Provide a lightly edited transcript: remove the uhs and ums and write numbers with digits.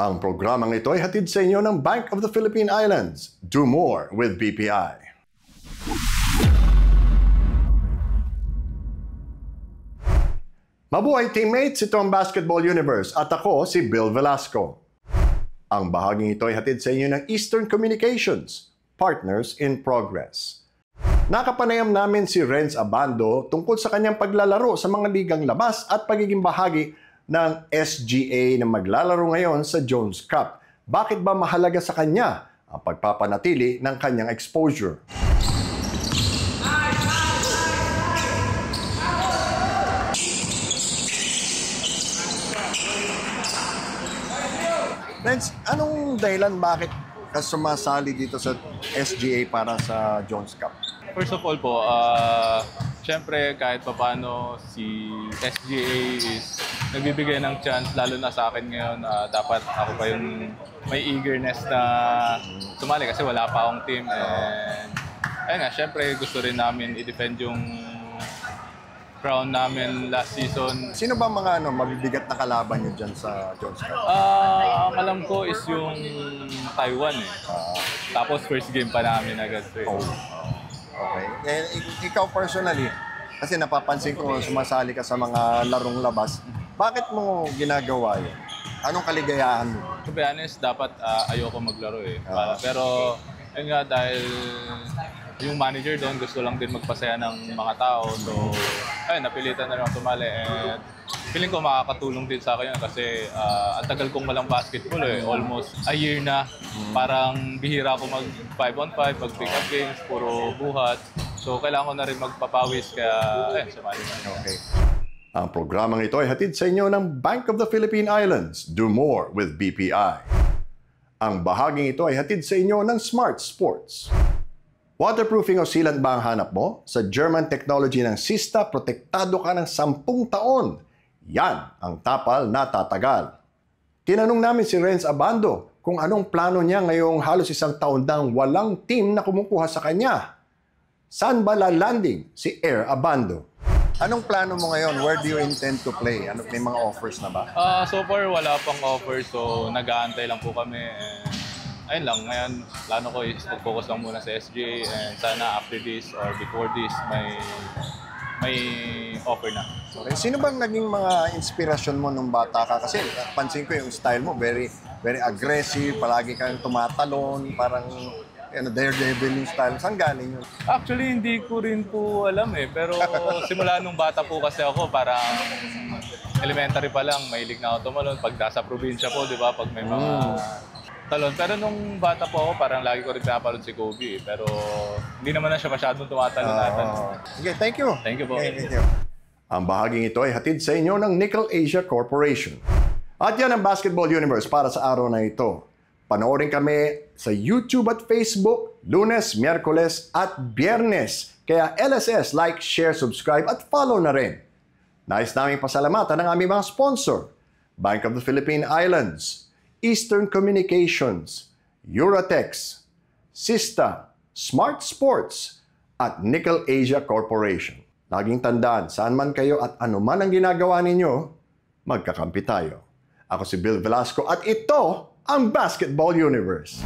Ang programang ito ay hatid sa inyo ng Bank of the Philippine Islands. Do more with BPI. Mabuhay teammates, ito ang Basketball Universe at ako si Bill Velasco. Ang bahaging ito ay hatid sa inyo ng Eastern Communications, Partners in Progress. Nakapanayam namin si Renz Abando tungkol sa kanyang paglalaro sa mga ligang labas at pagiging bahagi ng SGA na maglalaro ngayon sa Jones Cup. Bakit ba mahalaga sa kanya ang pagpapanatili ng kanyang exposure? Renz, anong dahilan bakit ka sumasali dito sa SGA para sa Jones Cup? First of all po, syempre kahit papaano si SGA is nagbibigay ng chance, lalo na sa akin ngayon, dapat ako pa yung may eagerness na sumali kasi wala pa akong team. And ayun nga, syempre gusto rin namin i-defend yung crown namin last season. Sino ba mga mabibigat na kalaban nyo dyan sa Jones Cup? Ang alam ko is yung Taiwan eh. Tapos first game pa namin agad. Okay. Ikaw personally, kasi napapansin ko sumasali ka sa mga larong labas, bakit mo ginagawa yun? Anong kaligayahan mo? To be honest, dapat ayoko maglaro eh. Pero yun nga, dahil yung manager doon gusto lang din magpasaya ng mga tao. So, ayun, napilitan na lang tumali. And feeling ko makakatulong din sa akin yun kasi ang tagal kong walang basketball eh. Almost a year na. Parang bihira ako mag 5-on-5, mag pick-up games, puro buhat. So, kailangan ko na rin magpapawis kaya, ayun, sumali na. Okay. Ang programang ito ay hatid sa inyo ng Bank of the Philippine Islands. Do more with BPI. Ang bahaging ito ay hatid sa inyo ng Smart Sports. Waterproofing o sealant ba ang hanap mo? Sa German technology ng Sista, protektado ka ng 10 taon. Yan ang tapal na tatagal. Tinanong namin si Renz Abando kung anong plano niya ngayong halos 1 taon nang walang team na kumukuha sa kanya. Saan ba lalanding si Air Abando? Anong plano mo ngayon? Where do you intend to play? May mga offers na ba? So far, wala pang offer. So, nag-aantay lang po kami. Ayun lang, ngayon, plano ko is mag-focus lang muna sa SGA and sana after this or before this, may offer na. Okay. Sino bang naging mga inspirasyon mo nung bata ka? Kasi pansin ko yung style mo, very aggressive, palagi kang tumatalon, parang daredevil yung style. Saan galing yun? Actually, hindi ko rin po alam eh. Pero simula nung bata po kasi ako, parang elementary pa lang, mahilig na ako tumalon. Pag nasa probinsya po, di ba? Pag may mga talon. Pero nung bata po ako, parang lagi ko rin pinapalon si Kobe. Pero hindi naman na siya masyadong tumatalon natin. Okay, thank you. Thank you po. Okay, thank you. Ang bahaging ito ay hatid sa inyo ng Nickel Asia Corporation. At yan ang Basketball Universe para sa araw na ito. Panoorin kami sa YouTube at Facebook, Lunes, Miyerkules at Biyernes. Kaya LSS, like, share, subscribe at follow na rin. Nais naming pasalamatan ng aming mga sponsor, Bank of the Philippine Islands, Eastern Communications, Eurotex, Sista, Smart Sports, at Nickel Asia Corporation. Laging tandaan, saan man kayo at anuman ang ginagawa ninyo, magkakampi tayo. Ako si Bill Velasco at ito ang Basketball Universe.